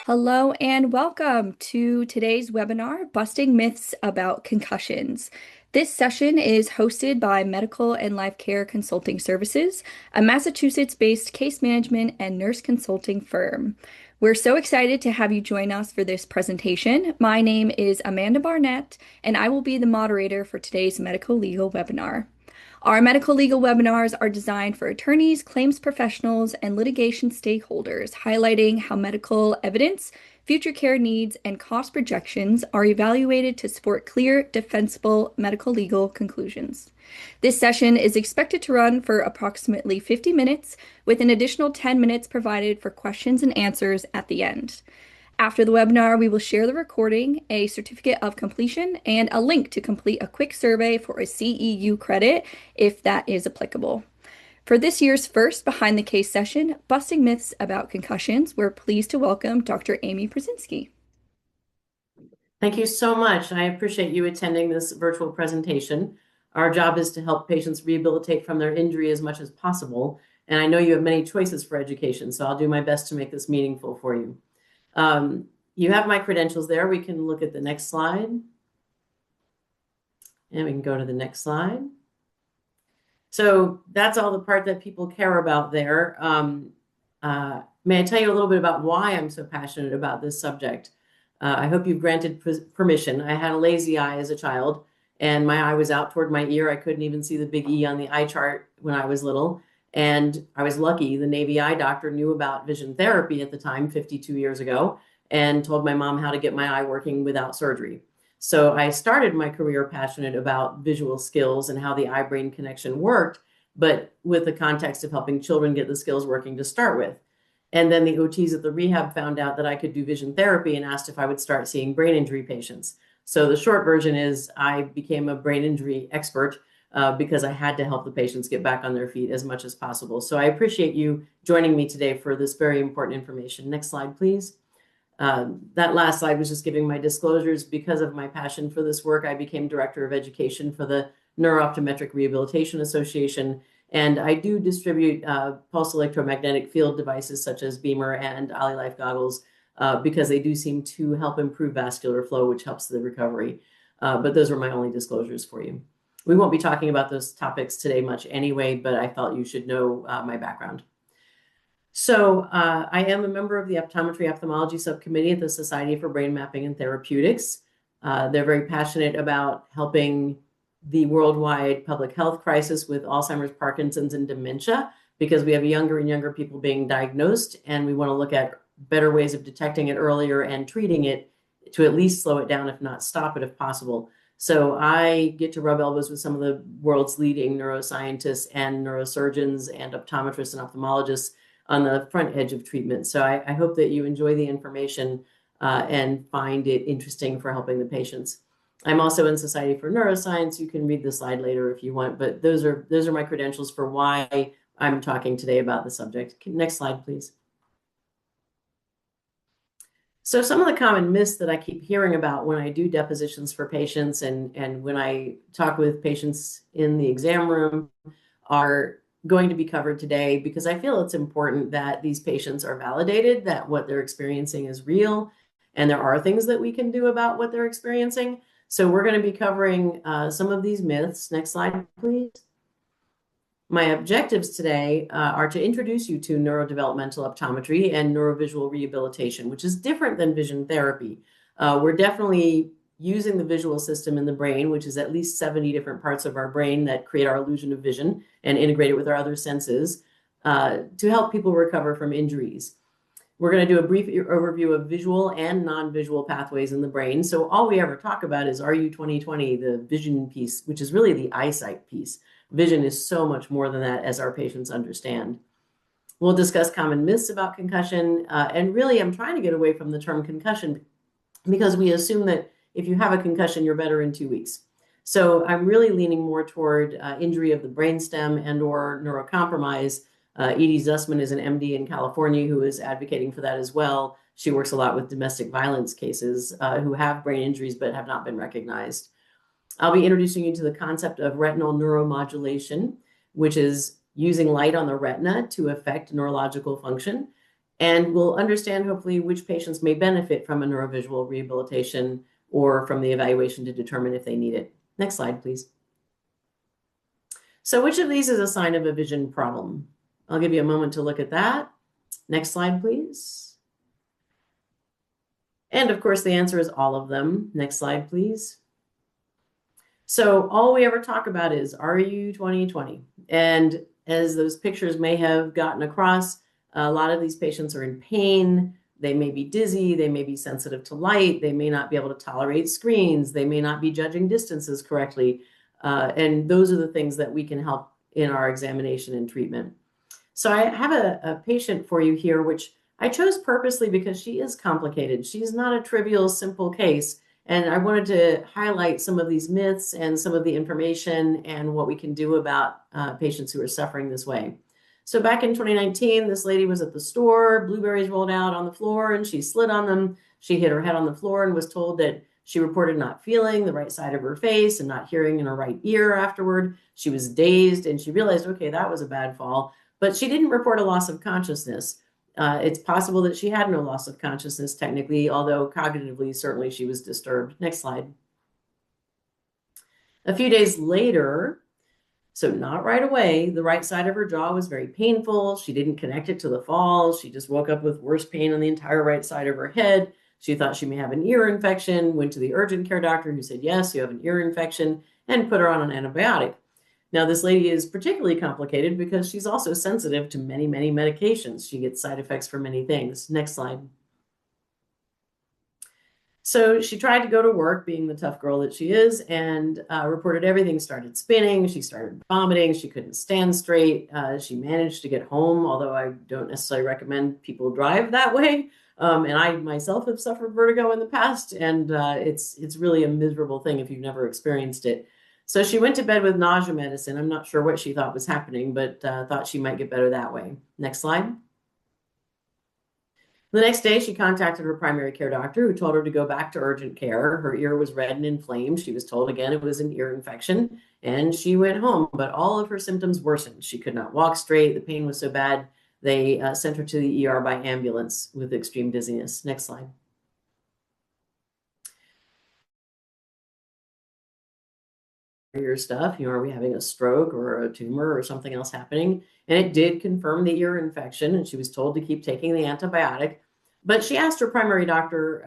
Hello and welcome to today's webinar, Busting Myths About Concussions. This session is hosted by Medical and Life Care Consulting Services, a Massachusetts-based case management and nurse consulting firm. We're so excited to have you join us for this presentation. My name is Amanda Barnett, and I will be the moderator for today's medical legal webinar. Our medical legal webinars are designed for attorneys, claims professionals, and litigation stakeholders, highlighting how medical evidence, future care needs, and cost projections are evaluated to support clear, defensible medical legal conclusions. This session is expected to run for approximately 50 minutes, with an additional 10 minutes provided for questions and answers at the end. After the webinar, we will share the recording, a certificate of completion, and a link to complete a quick survey for a CEU credit if that is applicable. For this year's first Behind the Case session, Busting Myths About Concussions, we're pleased to welcome Dr. Amy Pruszenski. Thank you so much. I appreciate you attending this virtual presentation. Our job is to help patients rehabilitate from their injury as much as possible, and I know you have many choices for education, so I'll do my best to make this meaningful for you. You have my credentials there. We can look at the next slide. And we can go to the next slide. So that's all the part that people care about there. May I tell you a little bit about why I'm so passionate about this subject? I hope you've granted permission. I had a lazy eye as a child, and my eye was out toward my ear. I couldn't even see the big E on the eye chart when I was little. And I was lucky. The Navy eye doctor knew about vision therapy at the time, 52 years ago, and told my mom how to get my eye working without surgery. So I started my career passionate about visual skills and how the eye-brain connection worked, but with the context of helping children get the skills working to start with. And then the OTs at the rehab found out that I could do vision therapy and asked if I would start seeing brain injury patients. So the short version is I became a brain injury expert because I had to help the patients get back on their feet as much as possible. So I appreciate you joining me today for this very important information. Next slide, please. That last slide was just giving my disclosures. Because of my passion for this work, I became Director of Education for the Neuro-Optometric Rehabilitation Association, and I do distribute pulse electromagnetic field devices such as Beamer and OllyLife goggles because they do seem to help improve vascular flow, which helps the recovery. But those were my only disclosures for you. We won't be talking about those topics today much anyway, but I felt you should know my background. So I am a member of the Optometry Ophthalmology Subcommittee at the Society for Brain Mapping and Therapeutics. They're very passionate about helping the worldwide public health crisis with Alzheimer's, Parkinson's, and dementia, because we have younger and younger people being diagnosed, and we want to look at better ways of detecting it earlier and treating it to at least slow it down, if not stop it, if possible. So I get to rub elbows with some of the world's leading neuroscientists and neurosurgeons and optometrists and ophthalmologists on the front edge of treatment. So I hope that you enjoy the information and find it interesting for helping the patients. I'm also in Society for Neuroscience. You can read the slide later if you want, but those are my credentials for why I'm talking today about the subject. Next slide, please. So some of the common myths that I keep hearing about when I do depositions for patients and when I talk with patients in the exam room are going to be covered today, because I feel it's important that these patients are validated, that what they're experiencing is real, and there are things that we can do about what they're experiencing. So we're going to be covering some of these myths. Next slide, please. My objectives today are to introduce you to neurodevelopmental optometry and neurovisual rehabilitation, which is different than vision therapy. We're definitely using the visual system in the brain, which is at least 70 different parts of our brain that create our illusion of vision and integrate it with our other senses to help people recover from injuries. We're going to do a brief overview of visual and non-visual pathways in the brain. So all we ever talk about is RU 2020, the vision piece, which is really the eyesight piece. Vision is so much more than that, as our patients understand. We'll discuss common myths about concussion. And really, I'm trying to get away from the term concussion because we assume that if you have a concussion, you're better in 2 weeks. So I'm really leaning more toward injury of the brainstem and or neuro-compromised. Edie Zussman is an MD in California who is advocating for that as well. She works a lot with domestic violence cases who have brain injuries but have not been recognized. I'll be introducing you to the concept of retinal neuromodulation, which is using light on the retina to affect neurological function. And we'll understand hopefully which patients may benefit from a neurovisual rehabilitation or from the evaluation to determine if they need it. Next slide, please. So which of these is a sign of a vision problem? I'll give you a moment to look at that. Next slide, please. And of course, the answer is all of them. Next slide, please. So all we ever talk about is RU 2020. And as those pictures may have gotten across, a lot of these patients are in pain. They may be dizzy. They may be sensitive to light. They may not be able to tolerate screens. They may not be judging distances correctly. And those are the things that we can help in our examination and treatment. So I have a patient for you here, which I chose purposely because she is complicated. She's not a trivial, simple case. And I wanted to highlight some of these myths and some of the information and what we can do about patients who are suffering this way. So back in 2019, this lady was at the store, blueberries rolled out on the floor, and she slid on them. She hit her head on the floor and was told that she reported not feeling the right side of her face and not hearing in her right ear afterward. She was dazed, and she realized, okay, that was a bad fall. But she didn't report a loss of consciousness. It's possible that she had no loss of consciousness technically, although cognitively, certainly she was disturbed. Next slide. A few days later, so not right away, the right side of her jaw was very painful. She didn't connect it to the fall. She just woke up with worse pain on the entire right side of her head. She thought she may have an ear infection, went to the urgent care doctor who said, yes, you have an ear infection, and put her on an antibiotic. Now, this lady is particularly complicated because she's also sensitive to many, many medications. She gets side effects for many things. Next slide. So she tried to go to work, being the tough girl that she is, and reported everything started spinning. She started vomiting. She couldn't stand straight. She managed to get home, although I don't necessarily recommend people drive that way. And I myself have suffered vertigo in the past, and it's really a miserable thing if you've never experienced it. So she went to bed with nausea medicine. I'm not sure what she thought was happening, but thought she might get better that way. Next slide. The next day, she contacted her primary care doctor, who told her to go back to urgent care. Her ear was red and inflamed. She was told again it was an ear infection, and she went home. But all of her symptoms worsened. She could not walk straight. The pain was so bad, they sent her to the ER by ambulance with extreme dizziness. Next slide. Ear stuff, are we having a stroke or a tumor or something else happening? And it did confirm the ear infection, and she was told to keep taking the antibiotic. But she asked her primary doctor,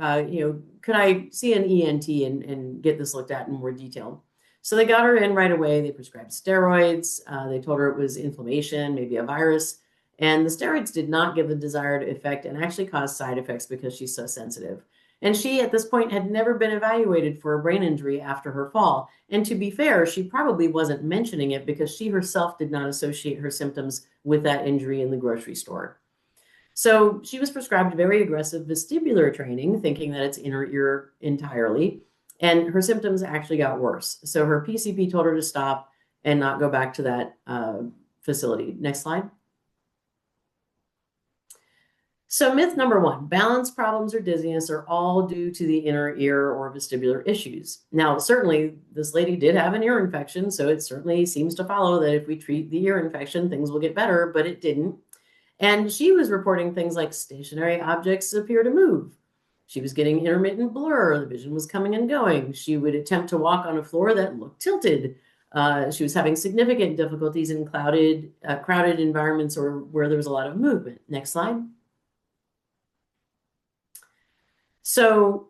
could I see an ENT and get this looked at in more detail? So they got her in right away. They prescribed steroids. They told her it was inflammation, maybe a virus. And the steroids did not give the desired effect and actually caused side effects because she's so sensitive. And she, at this point, had never been evaluated for a brain injury after her fall. And to be fair, she probably wasn't mentioning it because she herself did not associate her symptoms with that injury in the grocery store. So she was prescribed very aggressive vestibular training, thinking that it's in her ear entirely. And her symptoms actually got worse. So her PCP told her to stop and not go back to that facility. Next slide. So myth number one, balance problems or dizziness are all due to the inner ear or vestibular issues. Now, certainly this lady did have an ear infection, so it certainly seems to follow that if we treat the ear infection, things will get better, but it didn't. And she was reporting things like stationary objects appear to move. She was getting intermittent blur. The vision was coming and going. She would attempt to walk on a floor that looked tilted. She was having significant difficulties in crowded environments or where there was a lot of movement. Next slide. So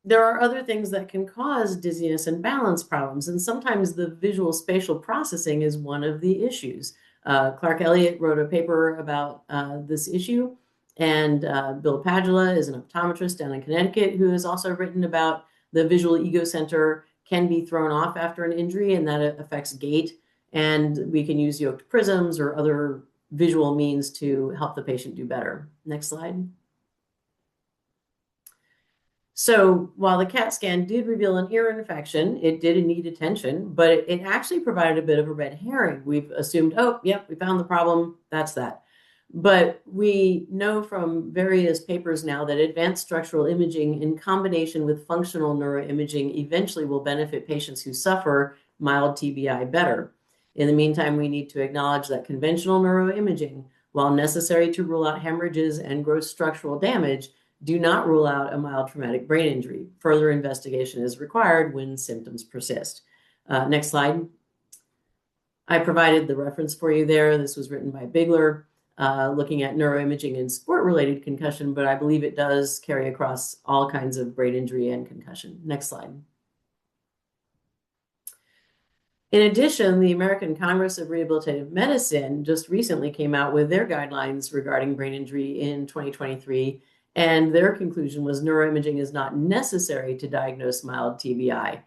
there are other things that can cause dizziness and balance problems, and sometimes the visual spatial processing is one of the issues. Clark Elliott wrote a paper about this issue, and Bill Padula is an optometrist down in Connecticut who has also written about the visual ego center can be thrown off after an injury, and that affects gait, and we can use yoked prisms or other visual means to help the patient do better. Next slide. So while the CAT scan did reveal an ear infection, it did need attention, but it actually provided a bit of a red herring. We've assumed, oh, yep, we found the problem, that's that. But we know from various papers now that advanced structural imaging in combination with functional neuroimaging eventually will benefit patients who suffer mild TBI better. In the meantime, we need to acknowledge that conventional neuroimaging while necessary to rule out hemorrhages and gross structural damage, do not rule out a mild traumatic brain injury. Further investigation is required when symptoms persist. Next slide. I provided the reference for you there. This was written by Bigler, looking at neuroimaging in sport-related concussion, but I believe it does carry across all kinds of brain injury and concussion. Next slide. In addition, the American Congress of Rehabilitative Medicine just recently came out with their guidelines regarding brain injury in 2023, and their conclusion was neuroimaging is not necessary to diagnose mild TBI.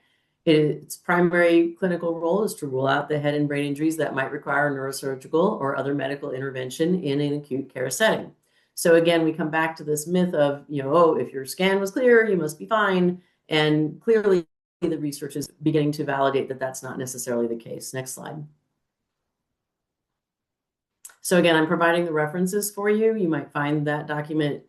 Its primary clinical role is to rule out the head and brain injuries that might require neurosurgical or other medical intervention in an acute care setting. So again, we come back to this myth of, oh, if your scan was clear, you must be fine. And clearly the research is beginning to validate that that's not necessarily the case. Next slide. So again, I'm providing the references for you. You might find that document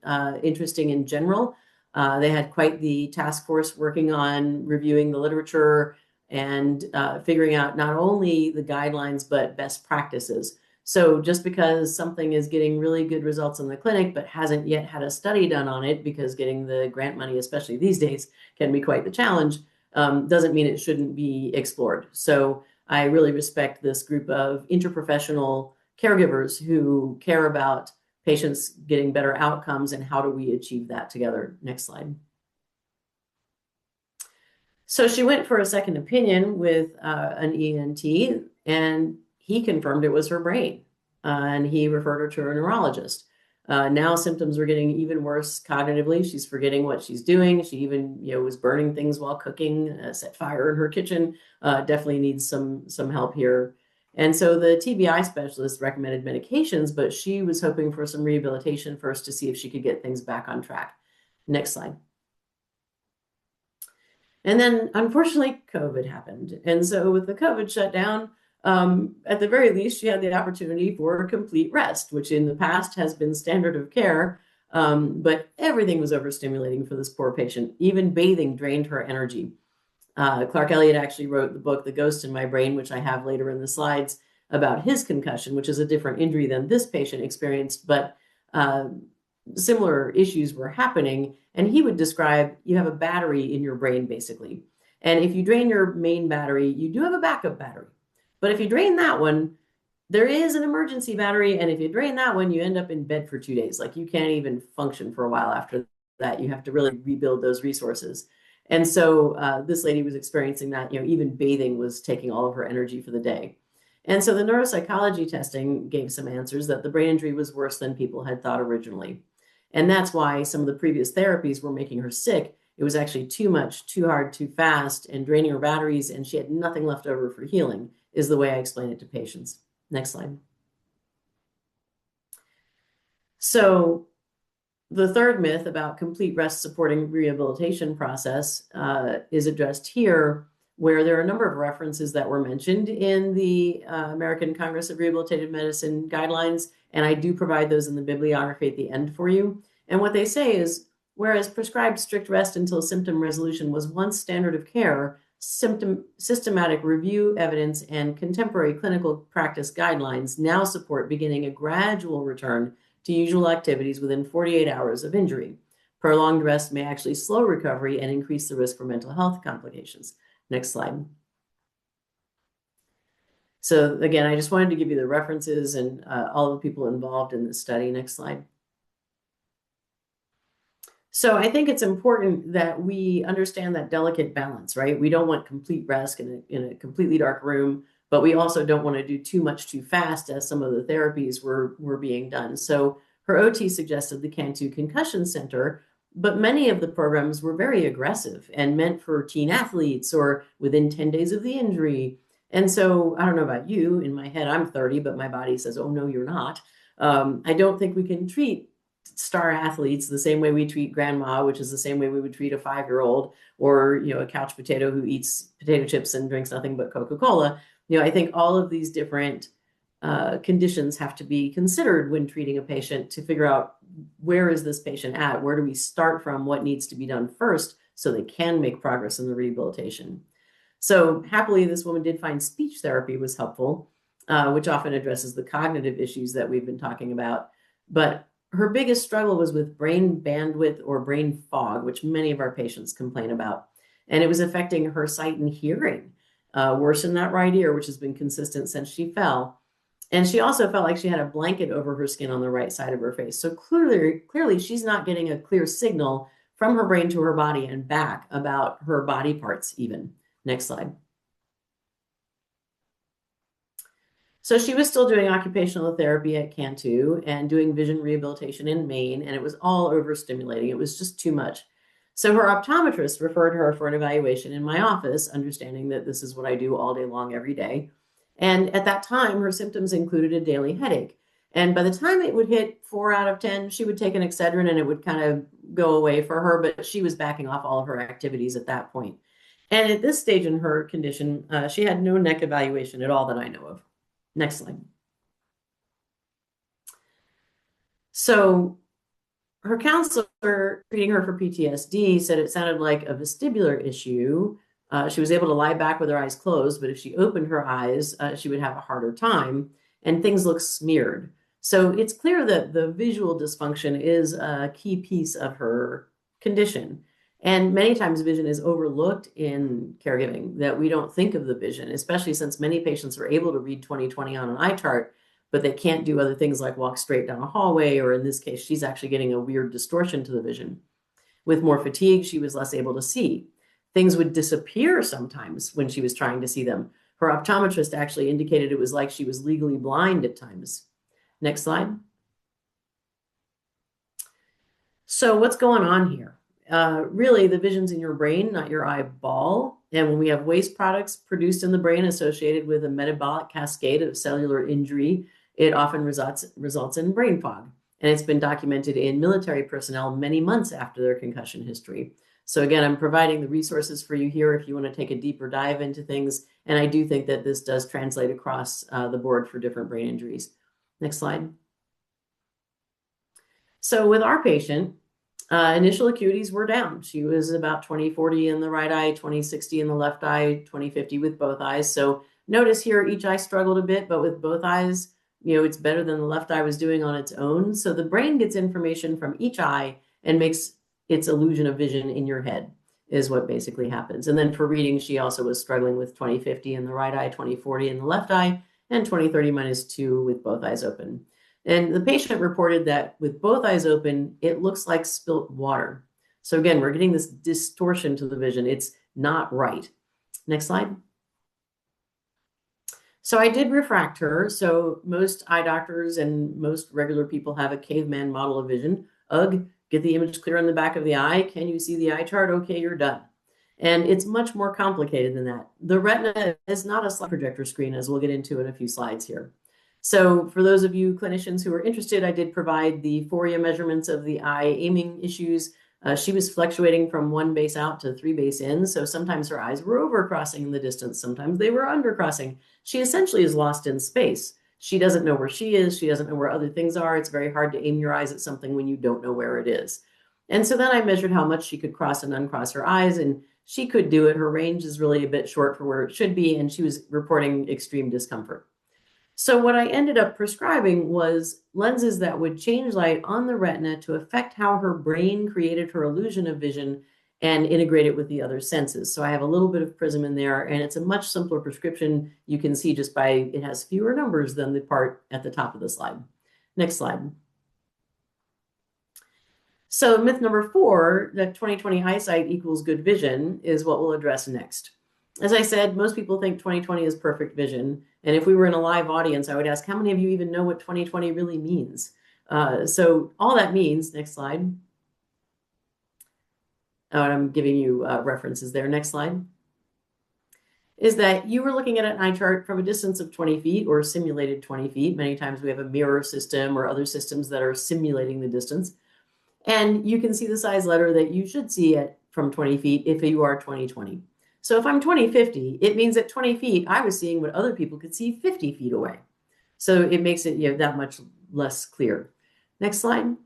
interesting in general. They had quite the task force working on reviewing the literature and figuring out not only the guidelines, but best practices. So just because something is getting really good results in the clinic, but hasn't yet had a study done on it, because getting the grant money, especially these days, can be quite the challenge, doesn't mean it shouldn't be explored. So I really respect this group of interprofessional caregivers who care about patients getting better outcomes and how do we achieve that together. Next slide. So she went for a second opinion with an ENT, and he confirmed it was her brain, and he referred her to a neurologist. Now symptoms are getting even worse cognitively. She's forgetting what she's doing. She even, was burning things while cooking, set fire in her kitchen. Definitely needs some help here. And so the TBI specialist recommended medications, but she was hoping for some rehabilitation first to see if she could get things back on track. Next slide. And then unfortunately, COVID happened. And so with the COVID shutdown, at the very least, she had the opportunity for complete rest, which in the past has been standard of care. But everything was overstimulating for this poor patient. Even bathing drained her energy. Clark Elliott actually wrote the book, The Ghost in My Brain, which I have later in the slides, about his concussion, which is a different injury than this patient experienced, but similar issues were happening. And he would describe, you have a battery in your brain, basically. And if you drain your main battery, you do have a backup battery. But if you drain that one, there is an emergency battery. And if you drain that one, you end up in bed for 2 days. Like you can't even function for a while after that. You have to really rebuild those resources. And so this lady was experiencing that, even bathing was taking all of her energy for the day. And so the neuropsychology testing gave some answers that the brain injury was worse than people had thought originally. And that's why some of the previous therapies were making her sick. It was actually too much, too hard, too fast, and draining her batteries, and she had nothing left over for healing, is the way I explain it to patients. Next slide. So the third myth about complete rest supporting rehabilitation process is addressed here, where there are a number of references that were mentioned in the American Congress of Rehabilitative Medicine guidelines, and I do provide those in the bibliography at the end for you. And what they say is, whereas prescribed strict rest until symptom resolution was once standard of care, systematic review evidence and contemporary clinical practice guidelines now support beginning a gradual return to usual activities within 48 hours of injury. Prolonged rest may actually slow recovery and increase the risk for mental health complications. Next slide. So again, I just wanted to give you the references and all the people involved in this study. Next slide. So I think it's important that we understand that delicate balance, right? We don't want complete rest in a completely dark room, but we also don't want to do too much too fast, as some of the therapies were being done. So her OT suggested the Cantu Concussion Center, but many of the programs were very aggressive and meant for teen athletes or within 10 days of the injury. And so I don't know about you, in my head, I'm 30, but my body says, oh, no, you're not. I don't think we can treat star athletes the same way we treat grandma, which is the same way we would treat a 5-year-old, or a couch potato who eats potato chips and drinks nothing but Coca-Cola. I think all of these different conditions have to be considered when treating a patient to figure out, where is this patient at? Where do we start from? What needs to be done first so they can make progress in the rehabilitation? So happily, this woman did find speech therapy was helpful. which often addresses the cognitive issues that we've been talking about. But her biggest struggle was with brain bandwidth or brain fog, which many of our patients complain about. And it was affecting her sight and hearing, worse in that right ear, which has been consistent since she fell. And she also felt like she had a blanket over her skin on the right side of her face. So clearly she's not getting a clear signal from her brain to her body and back about her body parts even. Next slide. So she was still doing occupational therapy at Cantu and doing vision rehabilitation in Maine, and it was all overstimulating. It was just too much. So her optometrist referred her for an evaluation in my office, understanding that this is what I do all day long, every day. And at that time, her symptoms included a daily headache. And by the time it would hit 4 out of 10, she would take an Excedrin and it would kind of go away for her, but she was backing off all of her activities at that point. And at this stage in her condition, she had no neck evaluation at all that I know of. Next slide. So her counselor treating her for PTSD said it sounded like a vestibular issue. She was able to lie back with her eyes closed, but if she opened her eyes, she would have a harder time, and things look smeared. So it's clear that the visual dysfunction is a key piece of her condition. And many times vision is overlooked in caregiving, that we don't think of the vision, especially since many patients are able to read 20/20 on an eye chart, but they can't do other things like walk straight down a hallway, or in this case, she's actually getting a weird distortion to the vision. With more fatigue, she was less able to see. Things would disappear sometimes when she was trying to see them. Her optometrist actually indicated it was like she was legally blind at times. Next slide. So what's going on here? Really, the vision's in your brain, not your eyeball. And when we have waste products produced in the brain associated with a metabolic cascade of cellular injury, it often results in brain fog. And it's been documented in military personnel many months after their concussion history. So again, I'm providing the resources for you here if you want to take a deeper dive into things. And I do think that this does translate across the board for different brain injuries. Next slide. So with our patient, initial acuities were down. She was about 20/40 in the right eye, 20/60 in the left eye, 20/50 with both eyes. So notice here, each eye struggled a bit, but with both eyes, it's better than the left eye was doing on its own. So the brain gets information from each eye and makes its illusion of vision in your head is what basically happens. And then for reading, she also was struggling with 20/50 in the right eye, 20/40 in the left eye, and 20/30 - 2 with both eyes open. And the patient reported that with both eyes open, it looks like spilt water. So again, we're getting this distortion to the vision. It's not right. Next slide. So I did refract her. So most eye doctors and most regular people have a caveman model of vision. Ugh, get the image clear on the back of the eye. Can you see the eye chart? Okay, you're done. And it's much more complicated than that. The retina is not a slide projector screen, as we'll get into in a few slides here. So for those of you clinicians who are interested, I did provide the FORIA measurements of the eye aiming issues. She was fluctuating from 1 base out to 3 base in. So sometimes her eyes were overcrossing in the distance. Sometimes they were undercrossing. She essentially is lost in space. She doesn't know where she is. She doesn't know where other things are. It's very hard to aim your eyes at something when you don't know where it is. And so then I measured how much she could cross and uncross her eyes, and she could do it. Her range is really a bit short for where it should be, and she was reporting extreme discomfort. So what I ended up prescribing was lenses that would change light on the retina to affect how her brain created her illusion of vision and integrate it with the other senses. So I have a little bit of prism in there, and it's a much simpler prescription. You can see just by it has fewer numbers than the part at the top of the slide. Next slide. So myth number 4, that 20/20 eyesight equals good vision, is what we'll address next. As I said, most people think 20/20 is perfect vision. And if we were in a live audience, I would ask, how many of you even know what 20/20 really means? So all that means, next slide. Oh, and I'm giving you references there. Next slide. Is that you were looking at an eye chart from a distance of 20 feet or simulated 20 feet. Many times we have a mirror system or other systems that are simulating the distance. And you can see the size letter that you should see from 20 feet if you are 20/20. So if I'm 20/50, it means at 20 feet, I was seeing what other people could see 50 feet away. So it makes it that much less clear. Next slide.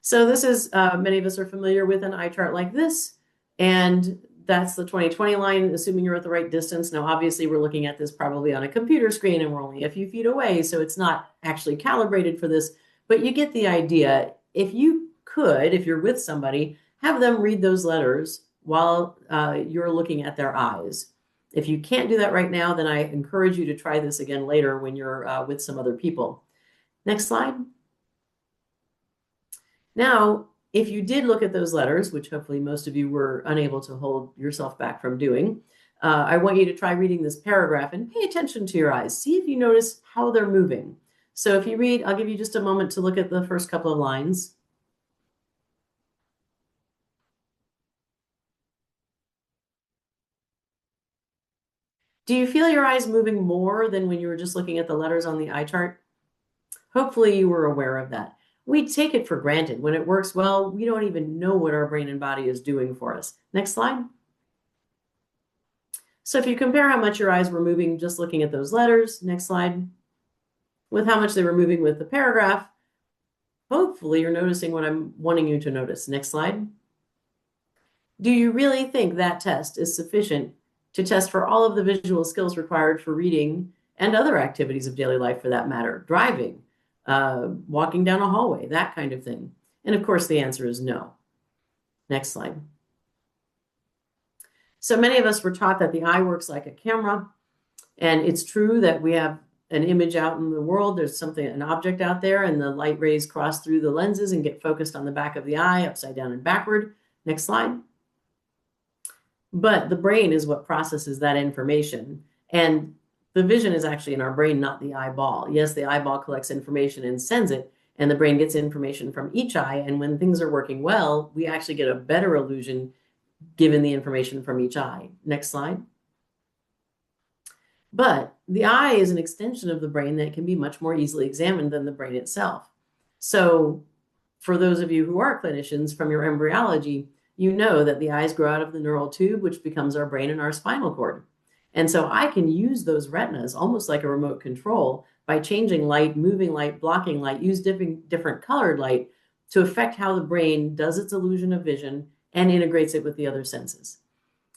So this is, many of us are familiar with an eye chart like this. And that's the 20/20 line, assuming you're at the right distance. Now, obviously, we're looking at this probably on a computer screen and we're only a few feet away, so it's not actually calibrated for this, but you get the idea. If you could, if you're with somebody, have them read those letters while you're looking at their eyes. If you can't do that right now, then I encourage you to try this again later when you're with some other people. Next slide. Now, if you did look at those letters, which hopefully most of you were unable to hold yourself back from doing, I want you to try reading this paragraph and pay attention to your eyes. See if you notice how they're moving. So if you read, I'll give you just a moment to look at the first couple of lines. Do you feel your eyes moving more than when you were just looking at the letters on the eye chart? Hopefully you were aware of that. We take it for granted. When it works well, we don't even know what our brain and body is doing for us. Next slide. So if you compare how much your eyes were moving just looking at those letters, next slide, with how much they were moving with the paragraph, hopefully you're noticing what I'm wanting you to notice. Next slide. Do you really think that test is sufficient to test for all of the visual skills required for reading and other activities of daily life for that matter? Driving, walking down a hallway, that kind of thing. And of course, the answer is no. Next slide. So many of us were taught that the eye works like a camera. And it's true that we have an image out in the world. There's something, an object out there, and the light rays cross through the lenses and get focused on the back of the eye, upside down and backward. Next slide. But the brain is what processes that information. And the vision is actually in our brain, not the eyeball. Yes, the eyeball collects information and sends it, and the brain gets information from each eye. And when things are working well, we actually get a better illusion given the information from each eye. Next slide. But the eye is an extension of the brain that can be much more easily examined than the brain itself. So for those of you who are clinicians from your embryology, you know that the eyes grow out of the neural tube, which becomes our brain and our spinal cord. And so I can use those retinas almost like a remote control by changing light, moving light, blocking light, use different colored light to affect how the brain does its illusion of vision and integrates it with the other senses.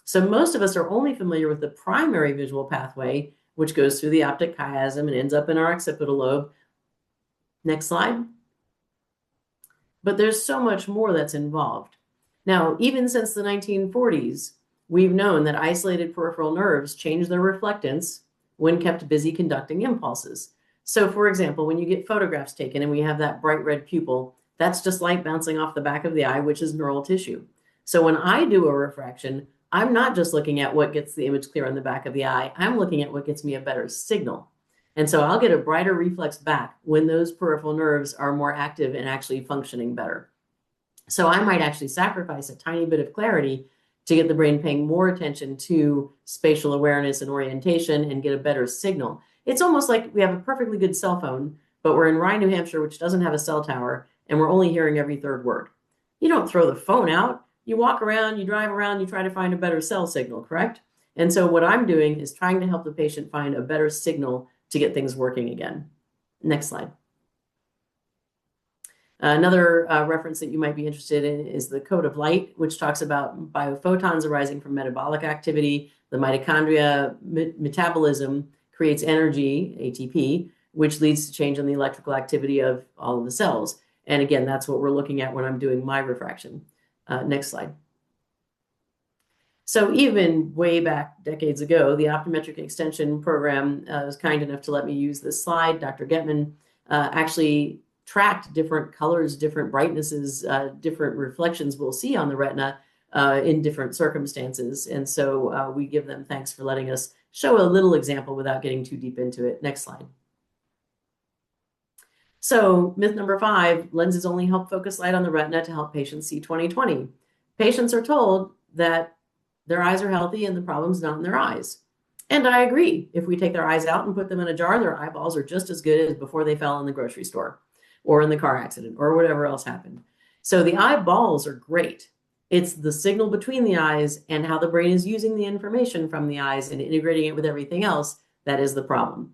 So most of us are only familiar with the primary visual pathway, which goes through the optic chiasm and ends up in our occipital lobe. Next slide. But there's so much more that's involved. Now, even since the 1940s, we've known that isolated peripheral nerves change their reflectance when kept busy conducting impulses. So for example, when you get photographs taken and we have that bright red pupil, that's just light bouncing off the back of the eye, which is neural tissue. So when I do a refraction, I'm not just looking at what gets the image clear on the back of the eye. I'm looking at what gets me a better signal. And so I'll get a brighter reflex back when those peripheral nerves are more active and actually functioning better. So I might actually sacrifice a tiny bit of clarity to get the brain paying more attention to spatial awareness and orientation and get a better signal. It's almost like we have a perfectly good cell phone, but we're in Rye, New Hampshire, which doesn't have a cell tower, and we're only hearing every third word. You don't throw the phone out. You walk around, you drive around, you try to find a better cell signal, correct? And so what I'm doing is trying to help the patient find a better signal to get things working again. Next slide. Another reference that you might be interested in is the code of light, which talks about biophotons arising from metabolic activity. The mitochondria metabolism creates energy, ATP, which leads to change in the electrical activity of all of the cells. And again, that's what we're looking at when I'm doing my refraction. Next slide. So even way back decades ago, the Optometric Extension Program was kind enough to let me use this slide. Dr. Getman actually tracked different colors, different brightnesses, different reflections we'll see on the retina in different circumstances. And so we give them thanks for letting us show a little example without getting too deep into it. Next slide. So myth number 5, lenses only help focus light on the retina to help patients see 20/20. Patients are told that their eyes are healthy and the problem's not in their eyes. And I agree. If we take their eyes out and put them in a jar, their eyeballs are just as good as before they fell in the grocery store or in the car accident or whatever else happened. So the eyeballs are great. It's the signal between the eyes and how the brain is using the information from the eyes and integrating it with everything else that is the problem.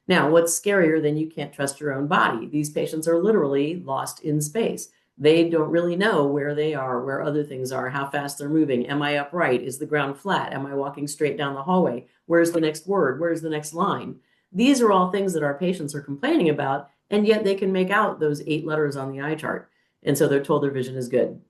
Now, what's scarier than you can't trust your own body? These patients are literally lost in space. They don't really know where they are, where other things are, how fast they're moving. Am I upright? Is the ground flat? Am I walking straight down the hallway? Where's the next word? Where's the next line? These are all things that our patients are complaining about, and yet they can make out those 8 letters on the eye chart. And so they're told their vision is good.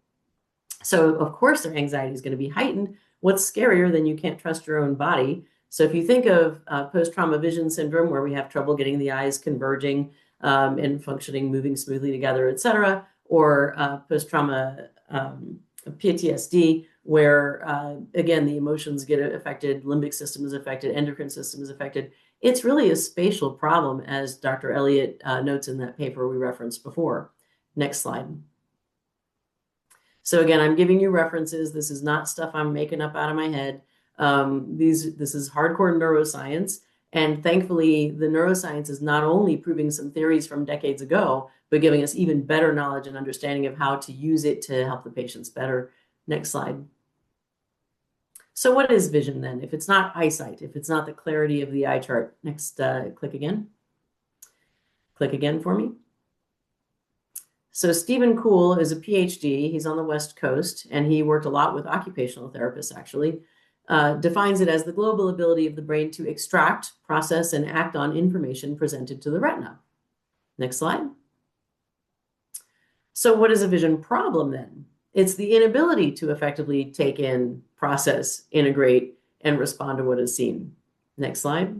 So of course their anxiety is going to be heightened. What's scarier than you can't trust your own body? So if you think of post-trauma vision syndrome, where we have trouble getting the eyes converging and functioning, moving smoothly together, et cetera, or post-trauma PTSD, where, again, the emotions get affected, limbic system is affected, endocrine system is affected. It's really a spatial problem, as Dr. Elliott notes in that paper we referenced before. Next slide. So again, I'm giving you references. This is not stuff I'm making up out of my head. This is hardcore neuroscience. And thankfully, the neuroscience is not only proving some theories from decades ago, but giving us even better knowledge and understanding of how to use it to help the patients better. Next slide. So what is vision then? If it's not eyesight, if it's not the clarity of the eye chart. Next, click again. Click again for me. So Stephen Kuhl is a PhD. He's on the West Coast, and he worked a lot with occupational therapists, actually. Defines it as the global ability of the brain to extract, process, and act on information presented to the retina. Next slide. So what is a vision problem then? It's the inability to effectively take in, process, integrate, and respond to what is seen. Next slide.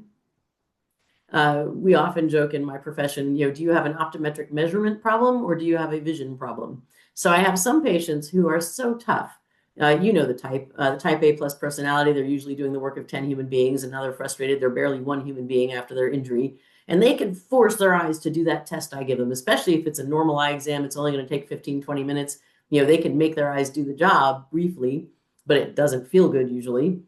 We often joke in my profession, do you have an optometric measurement problem or do you have a vision problem? So I have some patients who are so tough. You know the type A plus personality. They're usually doing the work of 10 human beings, and now they're frustrated. They're barely one human being after their injury. And they can force their eyes to do that test I give them, especially if it's a normal eye exam. It's only going to take 15, 20 minutes. They can make their eyes do the job briefly, but it doesn't feel good usually.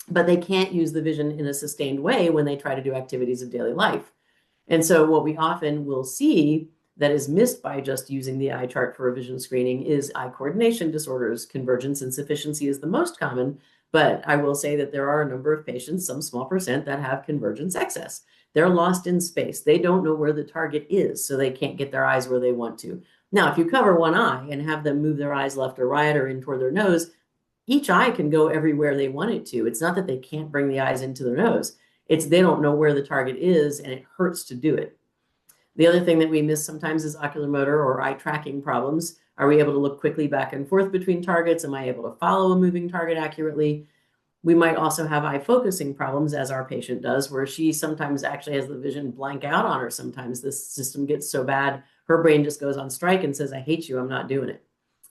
But they can't use the vision in a sustained way when they try to do activities of daily life. And so what we often will see that is missed by just using the eye chart for a vision screening is eye coordination disorders. Convergence insufficiency is the most common, but I will say that there are a number of patients, some small percent, that have convergence excess. They're lost in space. They don't know where the target is, so they can't get their eyes where they want to. Now, if you cover one eye and have them move their eyes left or right or in toward their nose, each eye can go everywhere they want it to. It's not that they can't bring the eyes into their nose. It's they don't know where the target is, and it hurts to do it. The other thing that we miss sometimes is ocular motor or eye tracking problems. Are we able to look quickly back and forth between targets? Am I able to follow a moving target accurately? We might also have eye focusing problems, as our patient does, where she sometimes actually has the vision blank out on her. Sometimes this system gets so bad, her brain just goes on strike and says, I hate you, I'm not doing it.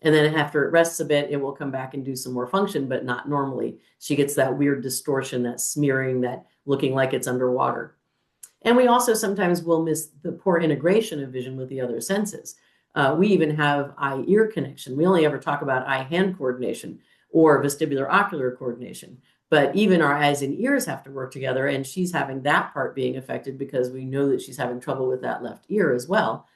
And then after it rests a bit, it will come back and do some more function, but not normally. She gets that weird distortion, that smearing, that looking like it's underwater. And we also sometimes will miss the poor integration of vision with the other senses. We even have eye-ear connection. We only ever talk about eye-hand coordination or vestibular ocular coordination. But even our eyes and ears have to work together, and she's having that part being affected because we know that she's having trouble with that left ear as well.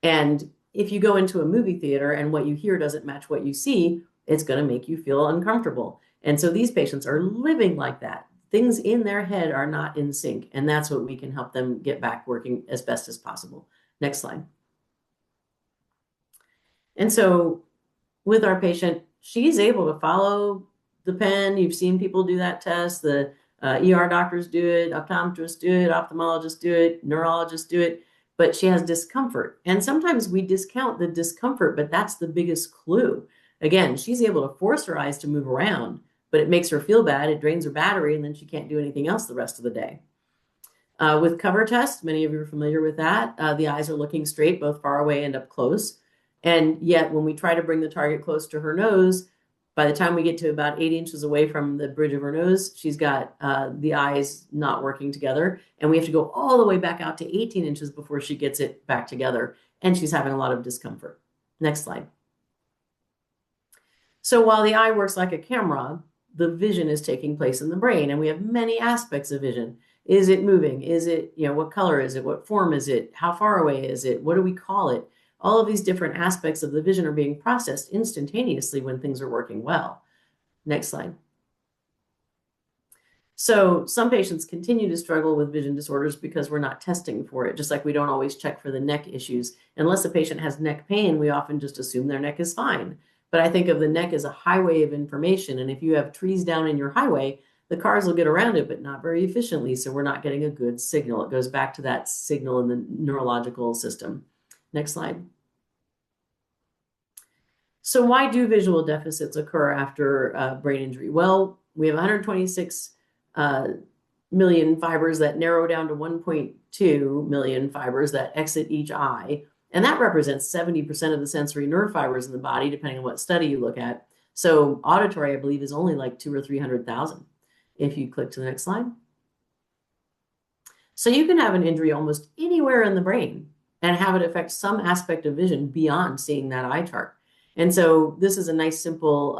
And if you go into a movie theater and what you hear doesn't match what you see, it's going to make you feel uncomfortable. And so these patients are living like that. Things in their head are not in sync, and that's what we can help them get back working as best as possible. Next slide. And so with our patient, she's able to follow the pen. You've seen people do that test. The ER doctors do it, optometrists do it, ophthalmologists do it, neurologists do it, but she has discomfort. And sometimes we discount the discomfort, but that's the biggest clue. Again, she's able to force her eyes to move around, but it makes her feel bad. It drains her battery, and then she can't do anything else the rest of the day. With cover test, many of you are familiar with that. The eyes are looking straight, both far away and up close. And yet when we try to bring the target close to her nose, by the time we get to about 8 inches away from the bridge of her nose, she's got the eyes not working together. And we have to go all the way back out to 18 inches before she gets it back together. And she's having a lot of discomfort. Next slide. So while the eye works like a camera, the vision is taking place in the brain, and we have many aspects of vision. Is it moving? Is it, what color is it? What form is it? How far away is it? What do we call it? All of these different aspects of the vision are being processed instantaneously when things are working well. Next slide. So some patients continue to struggle with vision disorders because we're not testing for it, just like we don't always check for the neck issues. Unless a patient has neck pain, we often just assume their neck is fine. But I think of the neck as a highway of information. And if you have trees down in your highway, the cars will get around it, but not very efficiently. So we're not getting a good signal. It goes back to that signal in the neurological system. Next slide. So why do visual deficits occur after brain injury? Well, we have 126 million fibers that narrow down to 1.2 million fibers that exit each eye. And that represents 70% of the sensory nerve fibers in the body, depending on what study you look at. So auditory, I believe, is only like 200,000 or 300,000. If you click to the next slide. So you can have an injury almost anywhere in the brain and have it affect some aspect of vision beyond seeing that eye chart. And so this is a nice, simple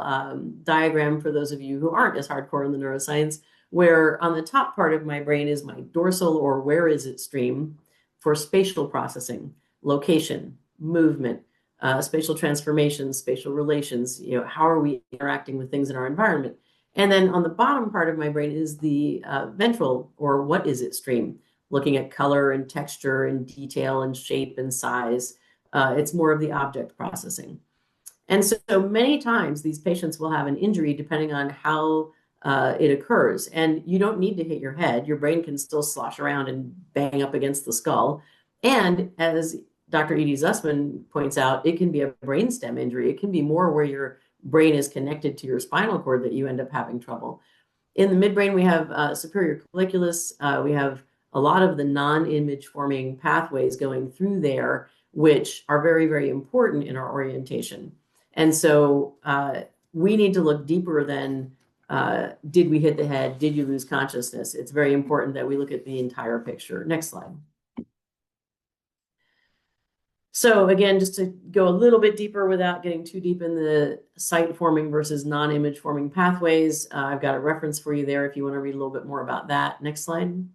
diagram for those of you who aren't as hardcore in the neuroscience, where on the top part of my brain is my dorsal or where is it stream for spatial processing, location, movement, spatial transformations, spatial relations, how are we interacting with things in our environment? And then on the bottom part of my brain is the ventral or what is it stream, looking at color and texture and detail and shape and size. It's more of the object processing. And so many times these patients will have an injury depending on how it occurs. And you don't need to hit your head. Your brain can still slosh around and bang up against the skull. And as Dr. Edie Zussman points out, it can be a brainstem injury. It can be more where your brain is connected to your spinal cord that you end up having trouble. In the midbrain, we have superior colliculus. We have a lot of the non-image forming pathways going through there, which are very, very important in our orientation. And so we need to look deeper than did we hit the head? Did you lose consciousness? It's very important that we look at the entire picture. Next slide. So again, just to go a little bit deeper without getting too deep in the sight forming versus non-image forming pathways, I've got a reference for you there if you want to read a little bit more about that. Next slide.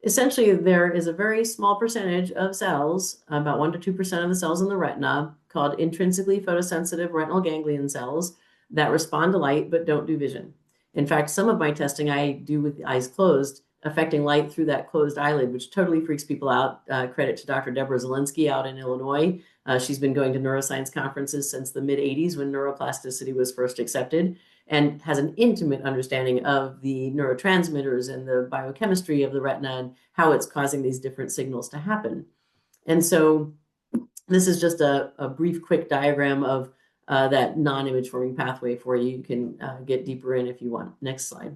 Essentially, there is a very small percentage of cells, about 1 to 2% of the cells in the retina, called intrinsically photosensitive retinal ganglion cells that respond to light but don't do vision. In fact, some of my testing I do with the eyes closed, affecting light through that closed eyelid, which totally freaks people out. Credit to Dr. Deborah Zielinski out in Illinois. She's been going to neuroscience conferences since the mid-'80s when neuroplasticity was first accepted, and has an intimate understanding of the neurotransmitters and the biochemistry of the retina and how it's causing these different signals to happen. And so this is just a brief, quick diagram of that non-image forming pathway for you. You can get deeper in if you want. Next slide.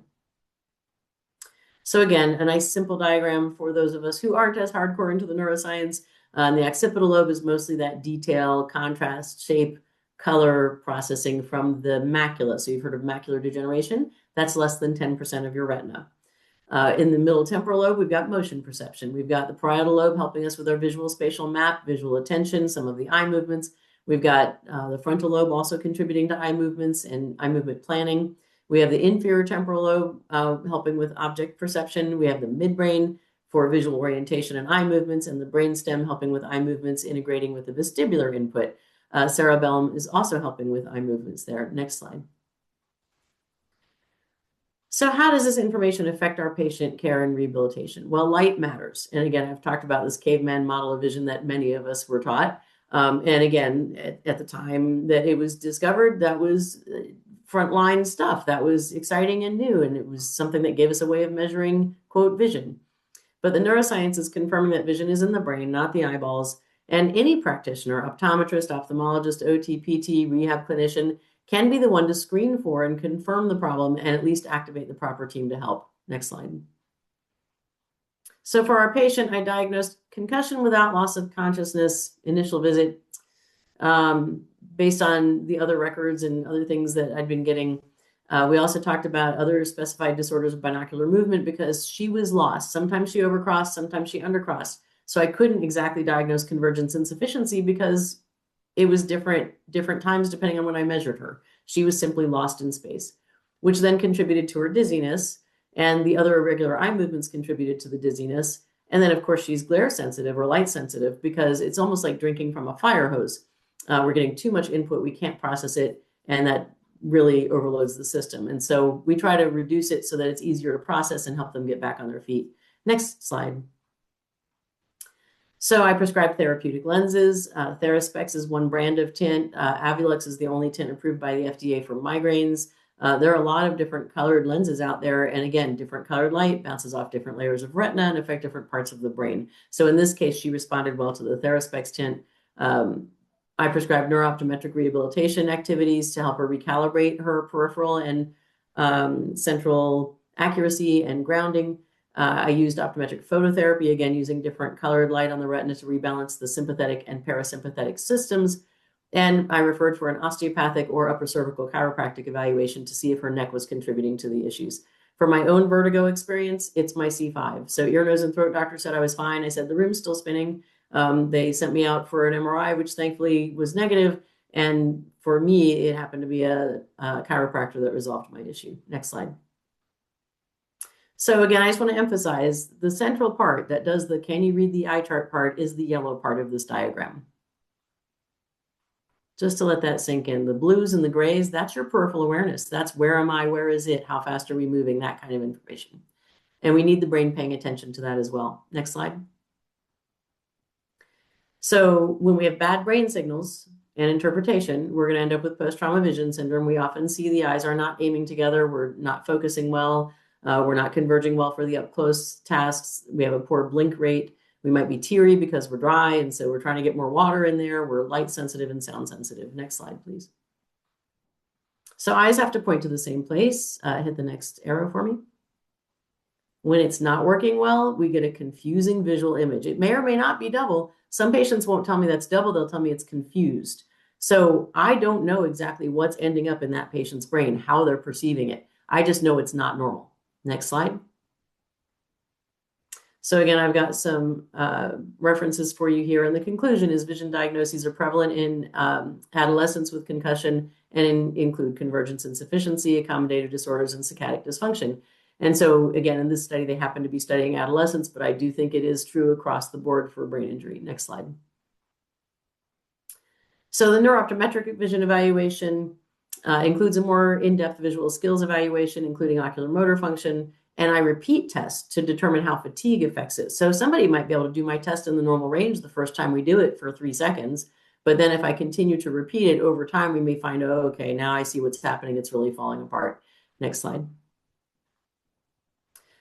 So again, a nice simple diagram for those of us who aren't as hardcore into the neuroscience. The occipital lobe is mostly that detail, contrast, shape, color processing from the macula. So you've heard of macular degeneration. That's less than 10% of your retina. In the middle temporal lobe, we've got motion perception. We've got the parietal lobe helping us with our visual spatial map, visual attention, some of the eye movements. We've got the frontal lobe also contributing to eye movements and eye movement planning. We have the inferior temporal lobe helping with object perception. We have the midbrain for visual orientation and eye movements, and the brainstem helping with eye movements, integrating with the vestibular input. Cerebellum is also helping with eye movements there. Next slide. So how does this information affect our patient care and rehabilitation? Well, light matters. And again, I've talked about this caveman model of vision that many of us were taught. And again, at the time that it was discovered, that was frontline stuff. That was exciting and new. And it was something that gave us a way of measuring, quote, vision. But the neuroscience is confirming that vision is in the brain, not the eyeballs. And any practitioner, optometrist, ophthalmologist, OT, PT, rehab clinician, can be the one to screen for and confirm the problem and at least activate the proper team to help. Next slide. So for our patient, I diagnosed concussion without loss of consciousness, initial visit, based on the other records and other things that I'd been getting. We also talked about other specified disorders of binocular movement because she was lost. Sometimes she overcrossed, sometimes she undercrossed. So I couldn't exactly diagnose convergence insufficiency because it was different times depending on when I measured her. She was simply lost in space, which then contributed to her dizziness, and the other irregular eye movements contributed to the dizziness. And then, of course, she's glare sensitive or light sensitive because it's almost like drinking from a fire hose. We're getting too much input. We can't process it. And that really overloads the system. And so we try to reduce it so that it's easier to process and help them get back on their feet. Next slide. So I prescribe therapeutic lenses. Theraspex is one brand of tint. Avulux is the only tint approved by the FDA for migraines. There are a lot of different colored lenses out there. And again, different colored light bounces off different layers of retina and affect different parts of the brain. So in this case, she responded well to the Theraspex tint. I prescribed neuro-optometric rehabilitation activities to help her recalibrate her peripheral and central accuracy and grounding. I used optometric phototherapy, again, using different colored light on the retina to rebalance the sympathetic and parasympathetic systems. And I referred for an osteopathic or upper cervical chiropractic evaluation to see if her neck was contributing to the issues. For my own vertigo experience, it's my C5. So ear, nose, and throat doctor said I was fine. I said the room's still spinning. They sent me out for an MRI, which thankfully was negative. And for me, it happened to be a chiropractor that resolved my issue. Next slide. So again, I just want to emphasize the central part that does the can you read the eye chart part is the yellow part of this diagram. Just to let that sink in. The blues and the grays, that's your peripheral awareness. That's where am I, where is it, how fast are we moving, that kind of information. And we need the brain paying attention to that as well. Next slide. So when we have bad brain signals and interpretation, we're going to end up with post-trauma vision syndrome. We often see the eyes are not aiming together. We're not focusing well. We're not converging well for the up-close tasks. We have a poor blink rate. We might be teary because we're dry, and so we're trying to get more water in there. We're light sensitive and sound sensitive. Next slide, please. So eyes have to point to the same place. Hit the next arrow for me. When it's not working well, we get a confusing visual image. It may or may not be double. Some patients won't tell me that's double. They'll tell me it's confused. So I don't know exactly what's ending up in that patient's brain, how they're perceiving it. I just know it's not normal. Next slide. So again, I've got some references for you here. And the conclusion is vision diagnoses are prevalent in adolescents with concussion and include convergence insufficiency, accommodative disorders, and saccadic dysfunction. And so again, in this study, they happen to be studying adolescents, but I do think it is true across the board for brain injury. Next slide. So the neuro-optometric vision evaluation includes a more in-depth visual skills evaluation, including ocular motor function, and I repeat tests to determine how fatigue affects it. So somebody might be able to do my test in the normal range the first time we do it for 3 seconds, but then if I continue to repeat it over time, we may find, oh, okay, now I see what's happening. It's really falling apart. Next slide.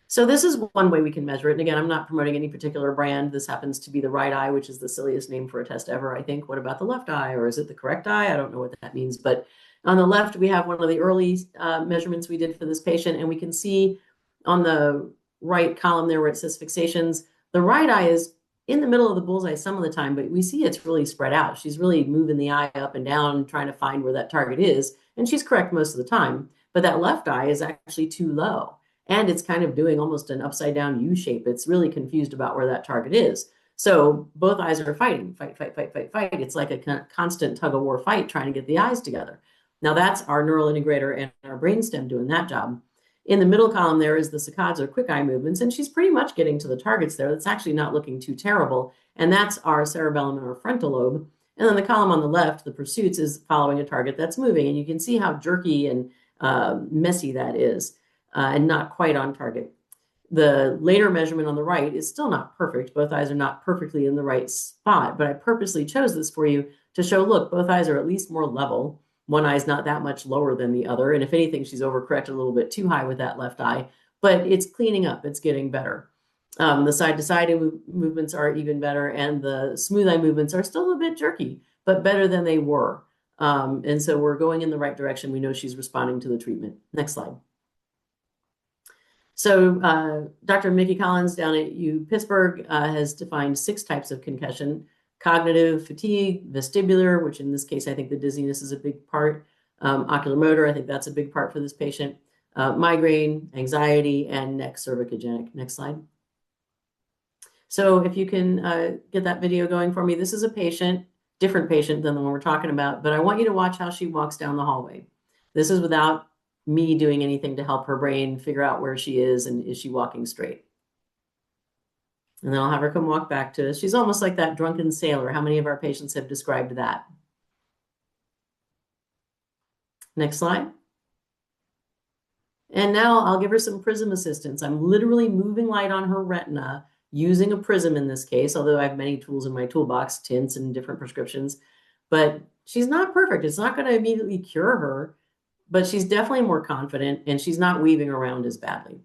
So this is one way we can measure it. And again, I'm not promoting any particular brand. This happens to be the right eye, which is the silliest name for a test ever, I think. What about the left eye? Or is it the correct eye? I don't know what that means. But on the left, we have one of the early measurements we did for this patient. And we can see on the right column there where it says fixations, the right eye is in the middle of the bullseye some of the time, but we see it's really spread out. She's really moving the eye up and down, trying to find where that target is. And she's correct most of the time. But that left eye is actually too low. And it's kind of doing almost an upside down U shape. It's really confused about where that target is. So both eyes are fighting, fight, fight, fight, fight, fight. It's like a constant tug of war fight trying to get the eyes together. Now that's our neural integrator and our brainstem doing that job. In the middle column there is the saccades or quick eye movements, and she's pretty much getting to the targets there. That's actually not looking too terrible. And that's our cerebellum and our frontal lobe. And then the column on the left, the pursuits, is following a target that's moving. And you can see how jerky and messy that is. And not quite on target. The later measurement on the right is still not perfect. Both eyes are not perfectly in the right spot, but I purposely chose this for you to show, look, both eyes are at least more level. One eye is not that much lower than the other. And if anything, she's overcorrected a little bit too high with that left eye, but it's cleaning up. It's getting better. The side-to-side movements are even better, and the smooth eye movements are still a bit jerky, but better than they were. And so we're going in the right direction. We know she's responding to the treatment. Next slide. So Dr. Mickey Collins down at Pittsburgh has defined 6 types of concussion: cognitive, fatigue, vestibular, which in this case, I think the dizziness is a big part, ocular motor, I think that's a big part for this patient, migraine, anxiety, and neck cervicogenic. Next slide. So if you can get that video going for me, this is a patient, different patient than the one we're talking about, but I want you to watch how she walks down the hallway. This is without me doing anything to help her brain figure out where she is and is she walking straight. And then I'll have her come walk back to us. She's almost like that drunken sailor. How many of our patients have described that? Next slide. And now I'll give her some prism assistance. I'm literally moving light on her retina using a prism in this case, although I have many tools in my toolbox, tints and different prescriptions. But she's not perfect. It's not going to immediately cure her, but she's definitely more confident and she's not weaving around as badly.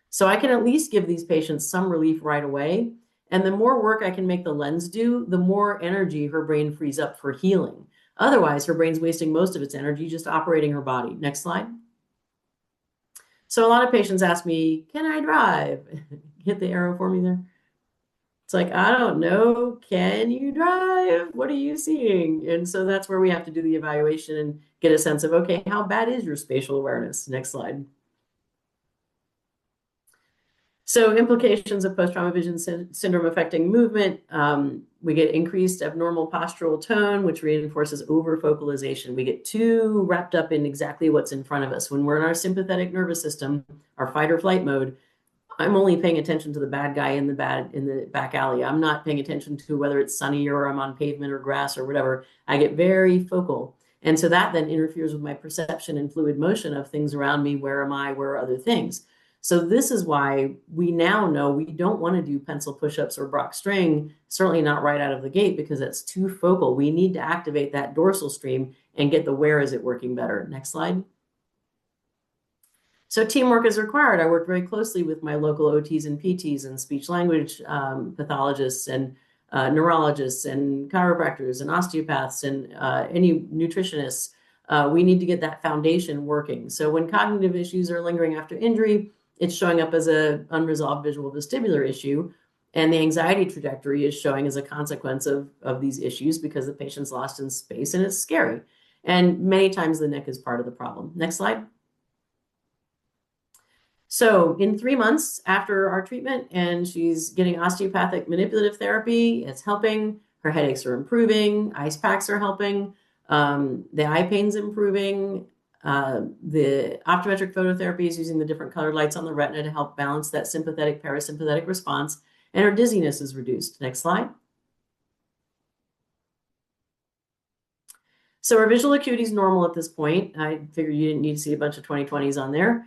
So I can at least give these patients some relief right away. And the more work I can make the lens do, the more energy her brain frees up for healing. Otherwise, her brain's wasting most of its energy just operating her body. Next slide. So a lot of patients ask me, can I drive? Hit the arrow for me there. It's like, I don't know. Can you drive? What are you seeing? And so that's where we have to do the evaluation and get a sense of, okay, how bad is your spatial awareness? Next slide. So implications of post-trauma vision syndrome affecting movement. We get increased abnormal postural tone, which reinforces overfocalization. We get too wrapped up in exactly what's in front of us. When we're in our sympathetic nervous system, our fight or flight mode, I'm only paying attention to the bad guy in the back alley. I'm not paying attention to whether it's sunny or I'm on pavement or grass or whatever. I get very focal. And so that then interferes with my perception and fluid motion of things around me. Where am I? Where are other things? So this is why we now know we don't want to do pencil push-ups or Brock string, certainly not right out of the gate, because that's too focal. We need to activate that dorsal stream and get the where is it working better. Next slide. So teamwork is required. I work very closely with my local OTs and PTs and speech language pathologists and neurologists and chiropractors and osteopaths and any nutritionists. We need to get that foundation working. So when cognitive issues are lingering after injury, it's showing up as an unresolved visual vestibular issue. And the anxiety trajectory is showing as a consequence of these issues because the patient's lost in space and it's scary. And many times the neck is part of the problem. Next slide. So in 3 months after our treatment, and she's getting osteopathic manipulative therapy, it's helping. Her headaches are improving. Ice packs are helping. The eye pain's improving. The optometric phototherapy is using the different colored lights on the retina to help balance that sympathetic parasympathetic response, and her dizziness is reduced. Next slide. So her visual acuity is normal at this point. I figured you didn't need to see a bunch of 20/20s on there.